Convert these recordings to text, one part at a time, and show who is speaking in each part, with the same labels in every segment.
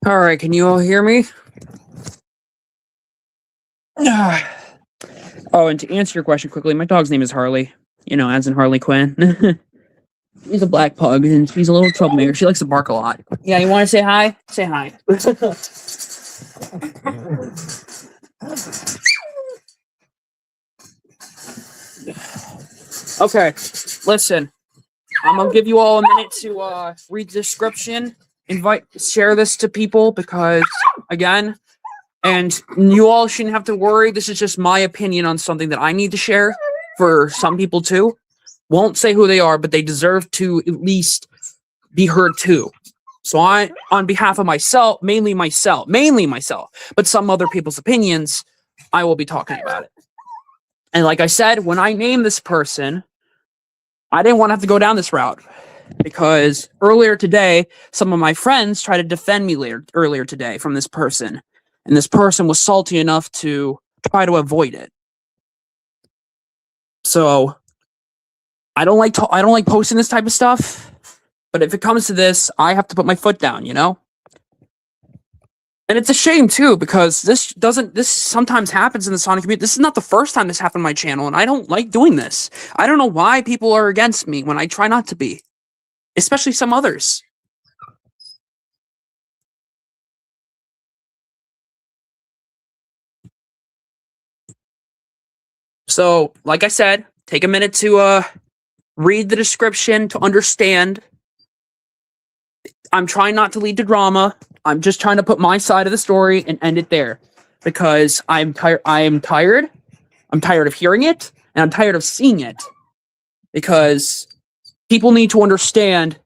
Speaker 1: All right, can you all hear me? Oh, and to answer your question quickly, my dog's name is Harley. You know, as in Harley Quinn. She's a black pug, and she's a little troublemaker. She likes to bark a lot. Yeah, you want to say hi? Say hi. Okay, listen. I'm gonna give you all a minute to read the description, share this to people because, again, and you all shouldn't have to worry. This is just my opinion on something that I need to share for some people too. Won't say who they are, but they deserve to at least be heard too. So I, on behalf of myself, mainly myself, but some other people's opinions, I will be talking about it. And like I said, when I named this person, I didn't want to have to go down this route because earlier today, some of my friends tried to defend me earlier today from this person. And this person was salty enough to try to avoid it. So I don't like posting this type of stuff, but if it comes to this, I have to put my foot down, you know? And it's a shame too, because this sometimes happens in the Sonic community. This is not the first time this happened on my channel, and I don't like doing this. I don't know why people are against me when I try not to be, especially some others. So, like I said, take a minute to read the description to understand. I'm trying not to lead to drama. I'm just trying to put my side of the story and end it there because I'm tired. I'm tired of hearing it, and I'm tired of seeing it because people need to understand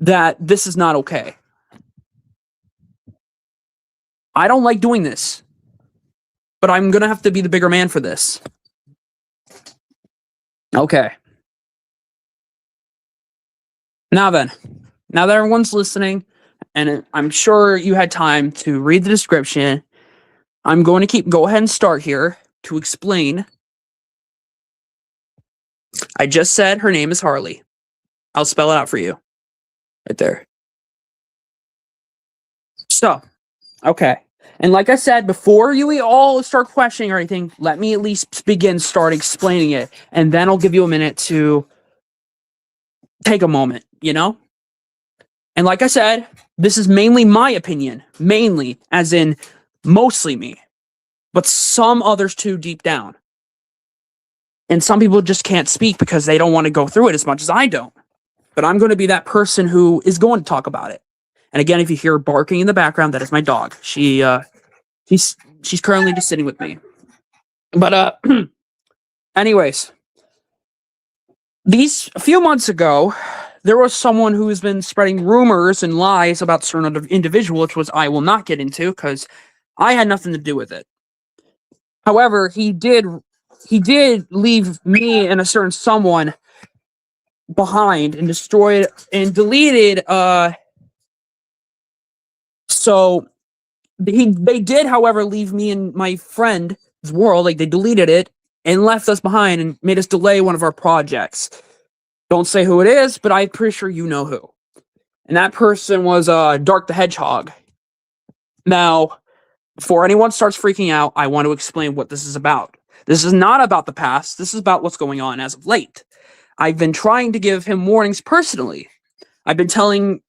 Speaker 1: that this is not okay. I don't like doing this, but I'm going to have to be the bigger man for this. Okay. Now then, now that everyone's listening, and I'm sure you had time to read the description, I'm going to go ahead and start here to explain. I just said her name is Harley. I'll spell it out for you. Right there. So, okay. And like I said, before you all start questioning or anything, let me at least start explaining it. And then I'll give you a minute to take a moment, you know? And like I said, this is mainly my opinion. Mainly, as in mostly me. But some others too deep down. And some people just can't speak because they don't want to go through it as much as I don't. But I'm going to be that person who is going to talk about it. And again, if you hear barking in the background, that is my dog. She's currently just sitting with me. But anyways, a few months ago, there was someone who has been spreading rumors and lies about certain individual, which was I will not get into because I had nothing to do with it. However, he did leave me and a certain someone behind and destroyed and deleted. So they did, however, leave me and my friend's world. Like they deleted it and left us behind and made us delay one of our projects. Don't say who it is, but I'm pretty sure you know who. And that person was Dark the Hedgehog. Now, before anyone starts freaking out, I want to explain what this is about. This is not about the past. This is about what's going on as of late. I've been trying to give him warnings personally. I've been telling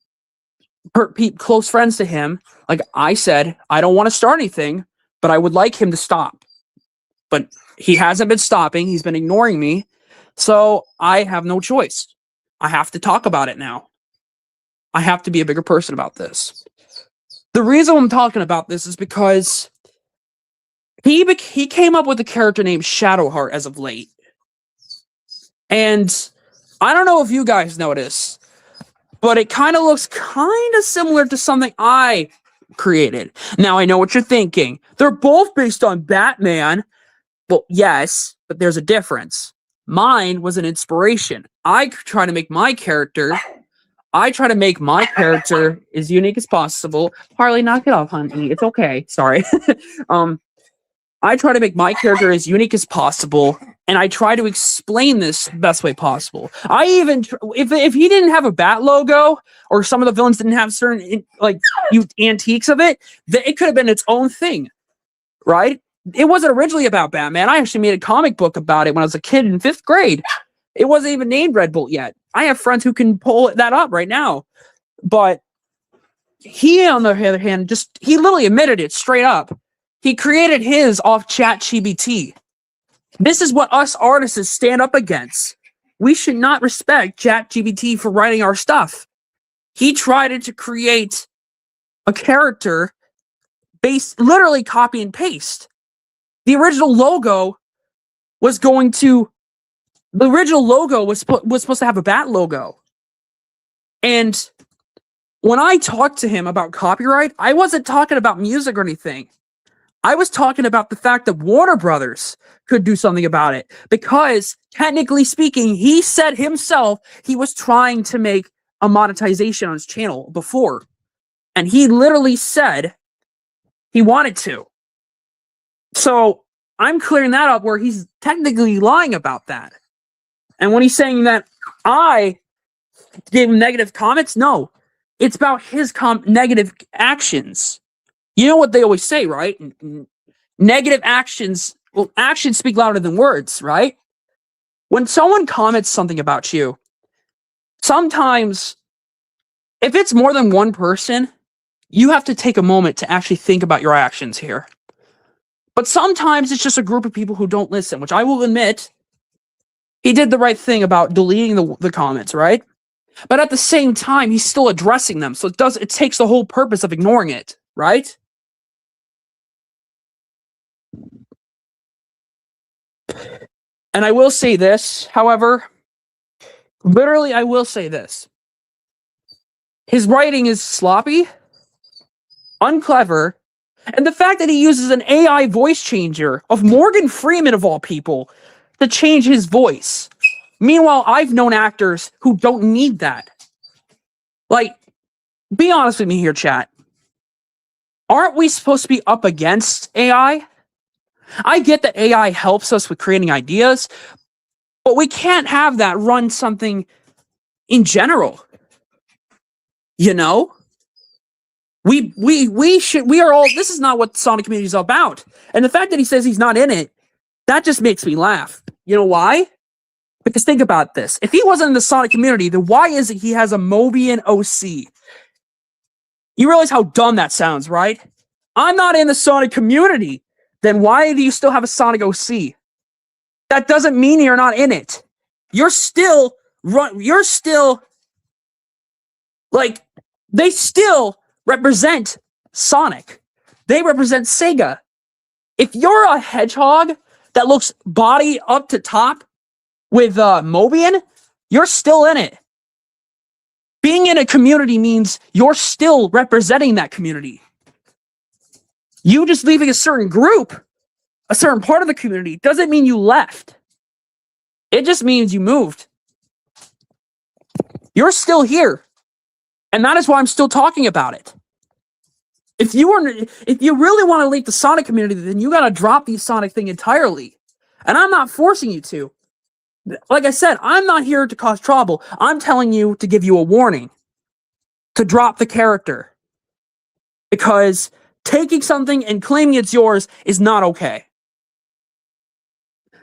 Speaker 1: close friends to him, like I said, I don't want to start anything, but I would like him to stop. But he hasn't been stopping. He's been ignoring me. So I have no choice. I have to talk about it now. I have to be a bigger person about this. The reason I'm talking about this is because he came up with a character named Shadowheart as of late. And I don't know if you guys notice, but it kind of looks kind of similar to something I created. Now, I know what you're thinking. They're both based on Batman. Well, yes, but there's a difference. Mine was an inspiration. I try to make my character as unique as possible. Harley, knock it off, honey. It's okay. Sorry. I try to make my character as unique as possible, and I try to explain this the best way possible. I even if he didn't have a bat logo, or some of the villains didn't have certain antiques of it, it could have been its own thing, right? It wasn't originally about Batman. I actually made a comic book about it when I was a kid in 5th grade. It wasn't even named Red Bolt yet. I have friends who can pull that up right now. But he, on the other hand, he literally admitted it straight up. He created his off ChatGPT. This is what us artists stand up against. We should not respect ChatGPT for writing our stuff. He tried to create a character based literally copy and paste. The original logo was supposed to have a bat logo. And when I talked to him about copyright, I wasn't talking about music or anything. I was talking about the fact that Warner Brothers could do something about it, because technically speaking, he said himself he was trying to make a monetization on his channel before. And he literally said he wanted to. So I'm clearing that up, where he's technically lying about that. And when he's saying that I gave him negative comments, no, it's about his negative actions. You know what they always say, right? Negative actions, actions speak louder than words, right? When someone comments something about you, sometimes, if it's more than one person, you have to take a moment to actually think about your actions here. But sometimes it's just a group of people who don't listen, which I will admit, he did the right thing about deleting the comments, right? But at the same time, he's still addressing them. So it takes the whole purpose of ignoring it, right? And I will say this, however, literally, I will say this. His writing is sloppy, unclever, and the fact that he uses an AI voice changer of Morgan Freeman, of all people, to change his voice. Meanwhile, I've known actors who don't need that. Like, be honest with me here, chat. Aren't we supposed to be up against AI? I get that AI helps us with creating ideas, but we can't have that run something in general. You know? We are all, this is not what Sonic Community is about. And the fact that he says he's not in it, that just makes me laugh. You know why? Because think about this. If he wasn't in the Sonic Community, then why is it he has a Mobian OC? You realize how dumb that sounds, right? I'm not in the Sonic Community. Then why do you still have a Sonic OC? That doesn't mean you're not in it. You're still like, they still represent Sonic. They represent Sega. If you're a hedgehog that looks body up to top with Mobian, you're still in it. Being in a community means you're still representing that community. You just leaving a certain group, a certain part of the community, doesn't mean you left. It just means you moved. You're still here. And that is why I'm still talking about it. If you really want to leave the Sonic community, then you got to drop the Sonic thing entirely. And I'm not forcing you to. Like I said, I'm not here to cause trouble. I'm telling you to give you a warning. To drop the character. Because taking something and claiming it's yours is not okay.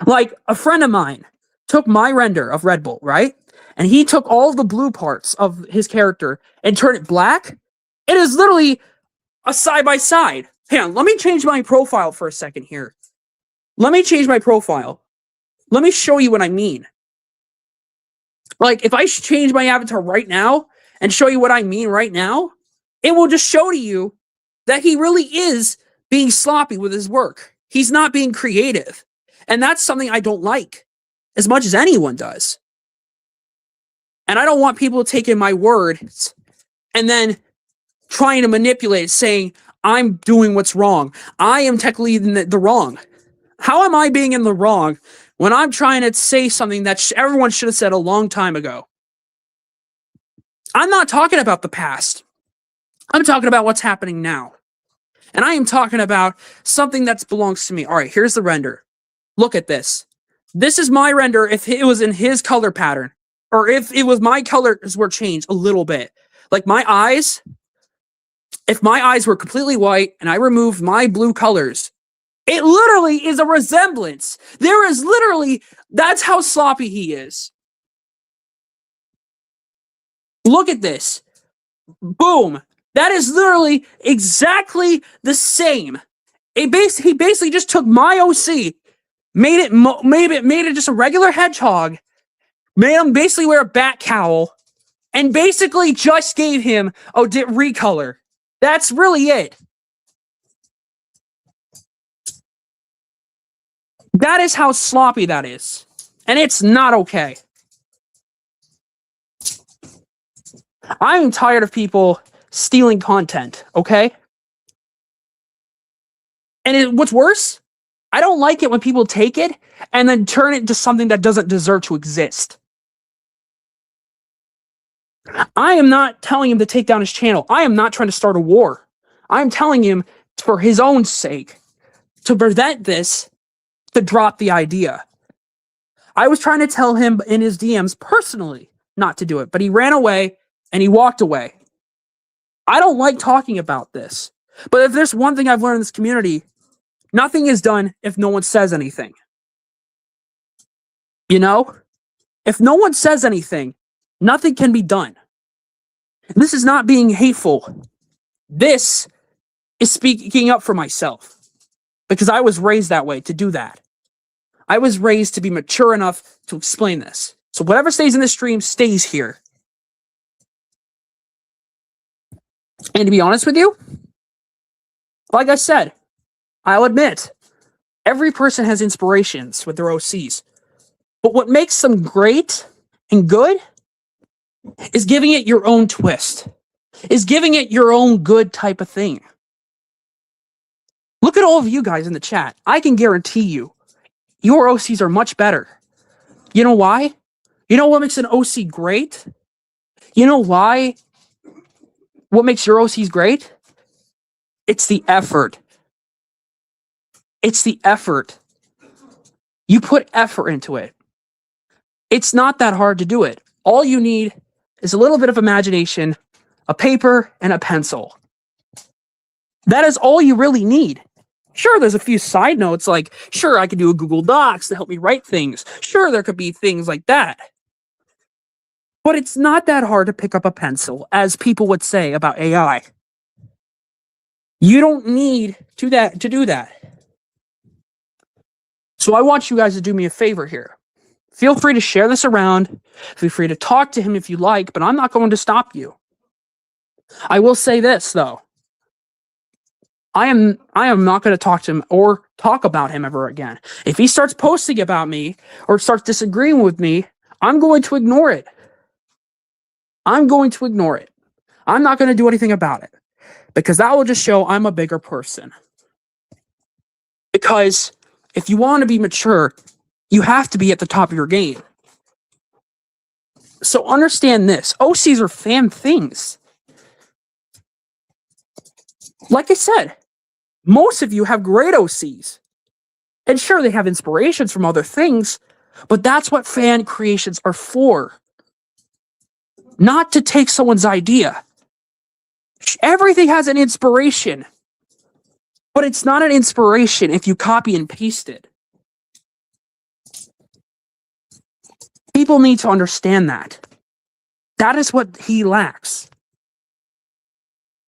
Speaker 1: Like, a friend of mine took my render of Red Bull, right? And he took all the blue parts of his character and turned it black. It is literally a side-by-side. Hang on, let me change my profile for a second here. Let me change my profile. Let me show you what I mean. Like, if I change my avatar right now and show you what I mean right now, it will just show to you that he really is being sloppy with his work. He's not being creative. And that's something I don't like, as much as anyone does. And I don't want people taking my words and then trying to manipulate it, saying, I'm doing what's wrong. I am technically in the wrong. How am I being in the wrong when I'm trying to say something that everyone should have said a long time ago? I'm not talking about the past. I'm talking about what's happening now. And I am talking about something that belongs to me. All right, here's the render. Look at this. This is my render if it was in his color pattern, or if it was my colors were changed a little bit. Like my eyes, if my eyes were completely white and I removed my blue colors, it literally is a resemblance. There is literally, that's how sloppy he is. Look at this. Boom. That is literally exactly the same. He basically just took my OC, made it just a regular hedgehog, made him basically wear a bat cowl, and basically just gave him a recolor. That's really it. That is how sloppy that is. And it's not okay. I'm tired of people stealing content, okay? And what's worse, I don't like it when people take it and then turn it into something that doesn't deserve to exist. I am not telling him to take down his channel. I am not trying to start a war. I'm telling him for his own sake, to prevent this, to drop the idea. I was trying to tell him in his DMs personally not to do it, but he ran away and he walked away. I don't like talking about this, but if there's one thing I've learned in this community, nothing is done if no one says anything. You know? If no one says anything, nothing can be done. This is not being hateful. This is speaking up for myself. Because I was raised that way, to do that. I was raised to be mature enough to explain this. So whatever stays in this stream stays here. And to be honest with you, like I said, I'll admit, every person has inspirations with their OCs. But what makes them great and good is giving it your own twist, is giving it your own good type of thing. Look at all of you guys in the chat. I can guarantee you, your OCs are much better. You know why? You know what makes an OC great? You know why? What makes your OCs great? It's the effort. It's the effort. You put effort into it. It's not that hard to do it. All you need is a little bit of imagination, a paper, and a pencil. That is all you really need. Sure, there's a few side notes like, sure, I could do a Google Docs to help me write things. Sure, there could be things like that. But it's not that hard to pick up a pencil, as people would say about AI. You don't need to do that. So I want you guys to do me a favor here. Feel free to share this around. Feel free to talk to him if you like, but I'm not going to stop you. I will say this, though. I am not going to talk to him or talk about him ever again. If he starts posting about me or starts disagreeing with me, I'm going to ignore it. I'm going to ignore it. I'm not going to do anything about it because that will just show I'm a bigger person. Because if you want to be mature, you have to be at the top of your game. So understand this. OCs are fan things. Like I said, most of you have great OCs. And sure, they have inspirations from other things, but that's what fan creations are for. Not to take someone's idea. Everything has an inspiration, but it's not an inspiration if you copy and paste it. People need to understand that. That is what he lacks.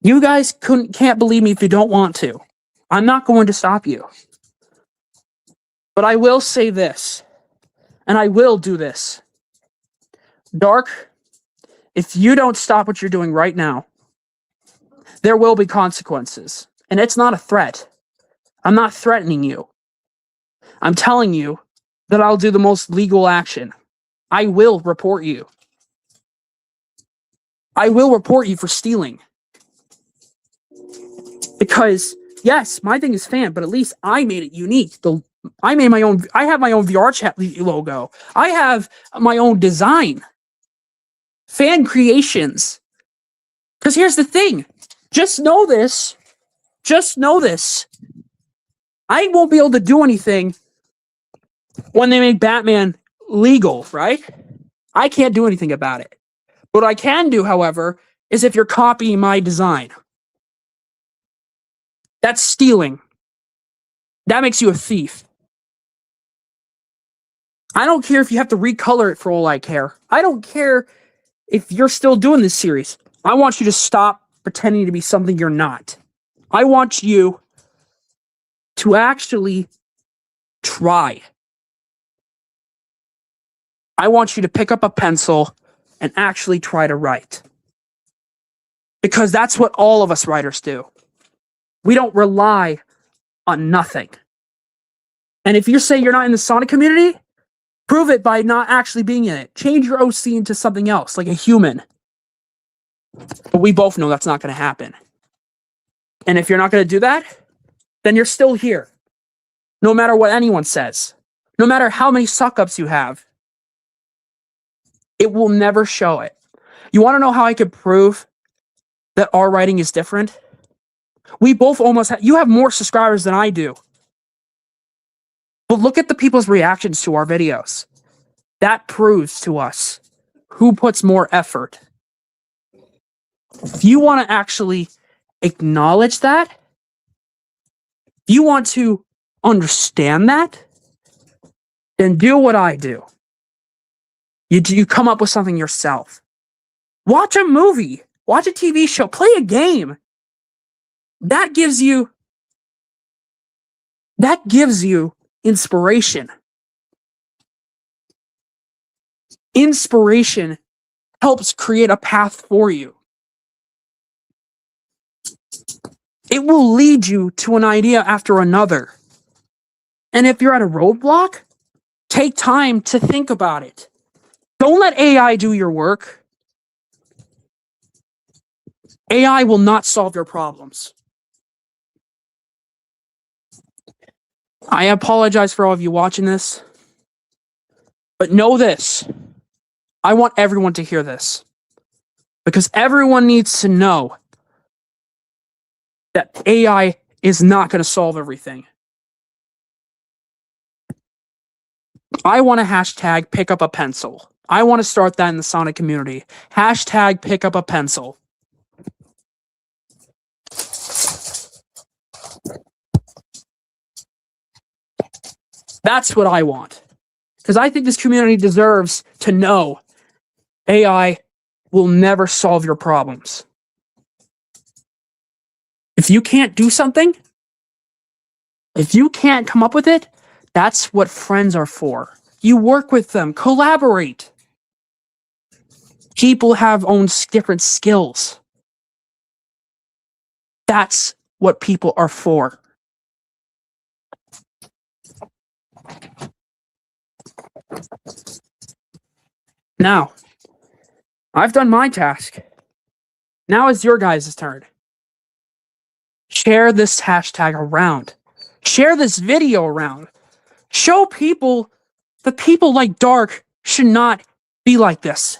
Speaker 1: You guys can't believe me if you don't want to. I'm not going to stop you. But I will say this, and I will do this. Dark, if you don't stop what you're doing right now, there will be consequences. And it's not a threat. I'm not threatening you. I'm telling you that I'll do the most legal action. I will report you. I will report you for stealing. Because, yes, my thing is fan, but at least I made it unique. I have my own VR chat logo. I have my own design. Fan creations. Because here's the thing. Just know this. just know this. I won't be able to do anything when they make Batman legal, right? I can't do anything about it. What I can do, however, is if you're copying my design. That's stealing. That makes you a thief. I don't care if you have to recolor it for all I care. I don't care if you're still doing this series. I want you to stop pretending to be something you're not. I want you to actually try. I want you to pick up a pencil and actually try to write. Because that's what all of us writers do. We don't rely on nothing. And if you say you're not in the Sonic community, prove it by not actually being in it. Change your OC into something else, like a human. But we both know that's not going to happen. And if you're not going to do that, then you're still here. No matter what anyone says. No matter how many suck-ups you have. It will never show it. You want to know how I could prove that our writing is different? We both almost you have more subscribers than I do. But look at the people's reactions to our videos. That proves to us who puts more effort. If you want to actually acknowledge that, if you want to understand that, then do what I do. You come up with something yourself. Watch a movie. Watch a TV show. Play a game. That gives you inspiration. Inspiration helps create a path for you. It will lead you to an idea after another. And if you're at a roadblock, take time to think about it. Don't let AI do your work. AI will not solve your problems. I apologize for all of you watching this, but know this. I want everyone to hear this because everyone needs to know that AI is not going to solve everything. I want to hashtag pick up a pencil. I want to start that in the Sonic community. Hashtag pick up a pencil. That's what I want. Because I think this community deserves to know AI will never solve your problems. If you can't do something, if you can't come up with it, that's what friends are for. You work with them, collaborate. People have own different skills. That's what people are for. Now, I've done my task. Now it's your guys' turn. Share this hashtag around. Share this video around. Show people that people like Dark should not be like this.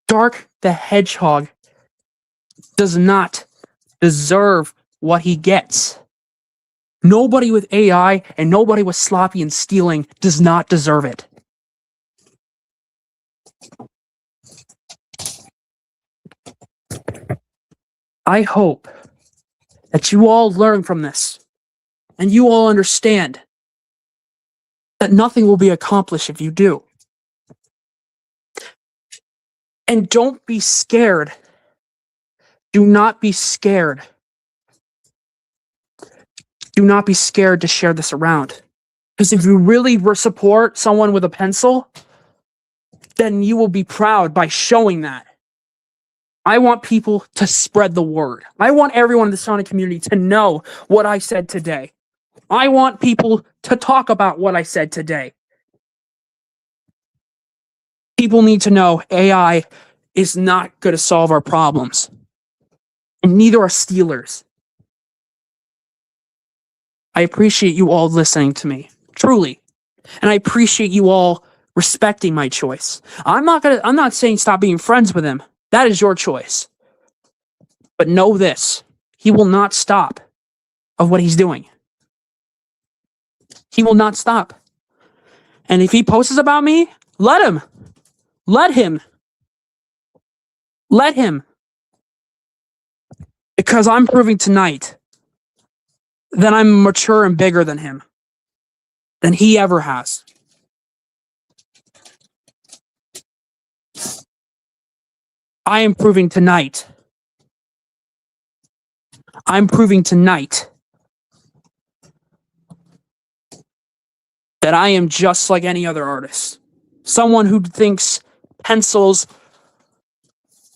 Speaker 1: Dark the Hedgehog does not deserve what he gets. Nobody with AI and nobody with sloppy and stealing does not deserve it. I hope that you all learn from this and you all understand that nothing will be accomplished if you do. And don't be scared. Do not be scared. Do not be scared to share this around. Because if you really support someone with a pencil, then you will be proud by showing that. I want people to spread the word. I want everyone in the Sonic community to know what I said today. I want people to talk about what I said today. People need to know AI is not going to solve our problems. And neither are stealers. I appreciate you all listening to me, truly. And I appreciate you all respecting my choice. I'm not saying stop being friends with him. That is your choice. But know this, he will not stop of what he's doing. He will not stop. And if he posts about me, let him. Let him. Let him. Because I'm proving tonight that I'm mature and bigger than him, than he ever has. I am proving tonight. I'm proving tonight that I am just like any other artist. Someone who thinks pencils,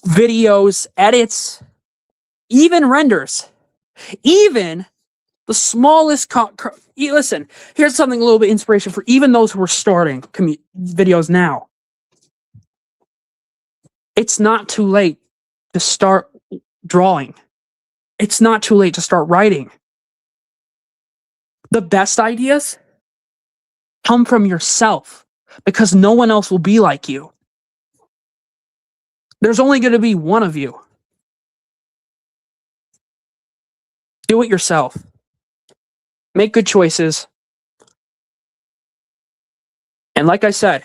Speaker 1: videos, edits, even renders, even the smallest... Listen, here's something a little bit inspiration for even those who are starting videos now. It's not too late to start drawing. It's not too late to start writing. The best ideas come from yourself because no one else will be like you. There's only going to be one of you. Do it yourself. Make good choices. And like I said,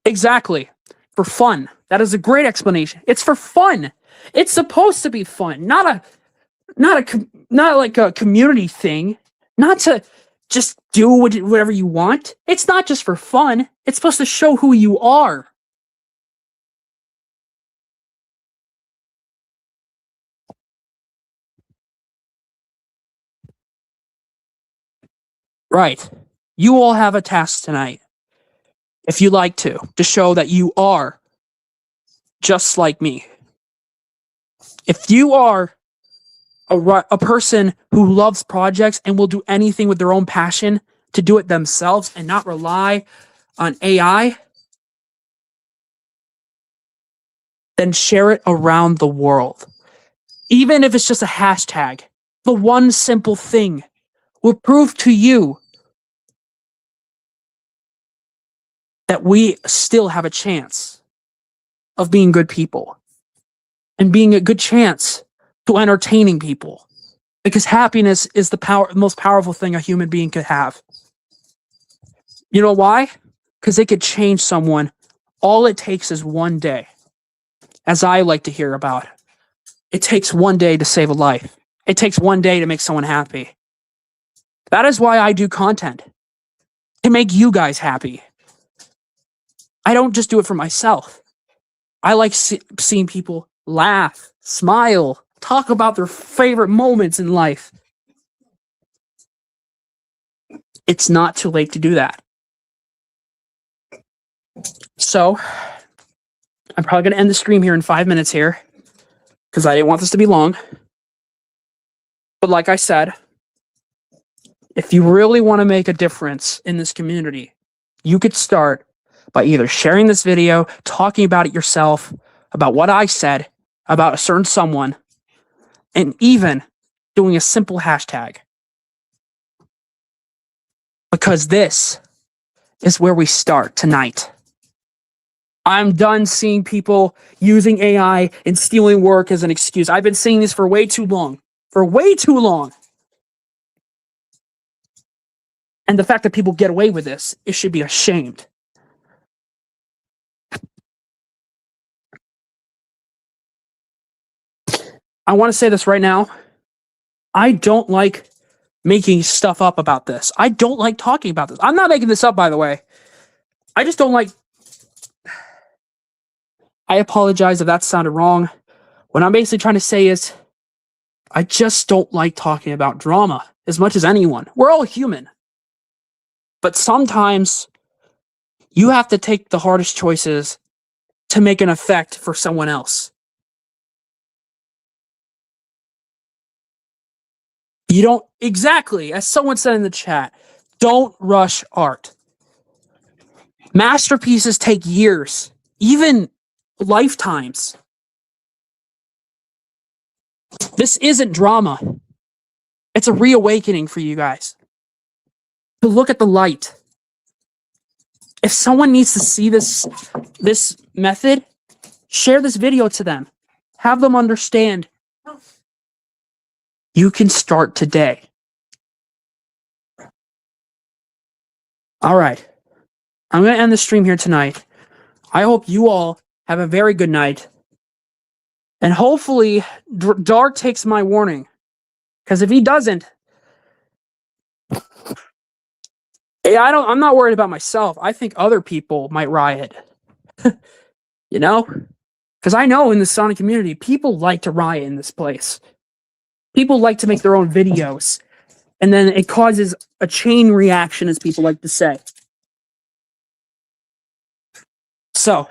Speaker 1: exactly, for fun. That is a great explanation. It's for fun. It's supposed to be fun, not like a community thing, not to just do whatever you want. It's not just for fun. It's supposed to show who you are. Right. You all have a task tonight, if you like to show that you are just like me. If you are a person who loves projects and will do anything with their own passion to do it themselves and not rely on AI, then share it around the world. Even if it's just a hashtag, the one simple thing will prove to you that we still have a chance of being good people and being a good chance to entertaining people, because happiness is the most powerful thing a human being could have. You know why? Because it could change someone. All it takes is one day, as I like to hear about. It takes one day to save a life. It takes one day to make someone happy. That is why I do content, to make you guys happy. I don't just do it for myself. I like seeing people laugh, smile, talk about their favorite moments in life. It's not too late to do that. So, I'm probably going to end the stream here in 5 minutes here, because I didn't want this to be long. But like I said, if you really want to make a difference in this community, you could start by either sharing this video, talking about it yourself, about what I said, about a certain someone, and even doing a simple hashtag. Because this is where we start tonight. I'm done seeing people using AI and stealing work as an excuse. I've been seeing this for way too long. For way too long. And the fact that people get away with this, it should be ashamed. I want to say this right now. I don't like making stuff up about this. I don't like talking about this. I'm not making this up, by the way. I just don't like... I apologize if that sounded wrong. What I'm basically trying to say is, I just don't like talking about drama as much as anyone. We're all human. But sometimes you have to take the hardest choices to make an effect for someone else. You don't... Exactly, as someone said in the chat, don't rush art. Masterpieces take years, even lifetimes. This isn't drama. It's a reawakening for you guys. To look at the light. If someone needs to see this method, share this video to them. Have them understand. You can start today. All right. I'm going to end the stream here tonight. I hope you all have a very good night. And hopefully, Dark takes my warning. Because if he doesn't, I'm not worried about myself. I think other people might riot. You know? Because I know in the Sonic community, people like to riot in this place. People like to make their own videos. And then it causes a chain reaction, as people like to say. So,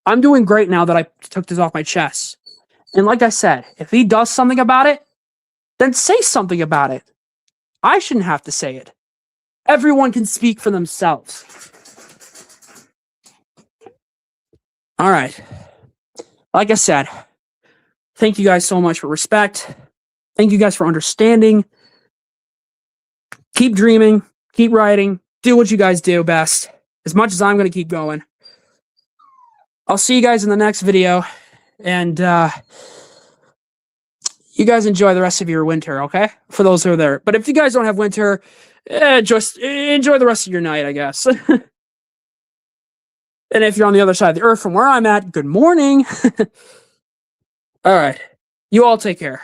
Speaker 1: I'm doing great now that I took this off my chest. And like I said, if he does something about it, then say something about it. I shouldn't have to say it. Everyone can speak for themselves. All right. Like I said, thank you guys so much for respect. Thank you guys for understanding. Keep dreaming. Keep writing. Do what you guys do best. As much as I'm going to keep going. I'll see you guys in the next video. And you guys enjoy the rest of your winter, okay? For those who are there. But if you guys don't have winter, just enjoy the rest of your night, I guess. And if you're on the other side of the earth from where I'm at, good morning. All right. You all take care.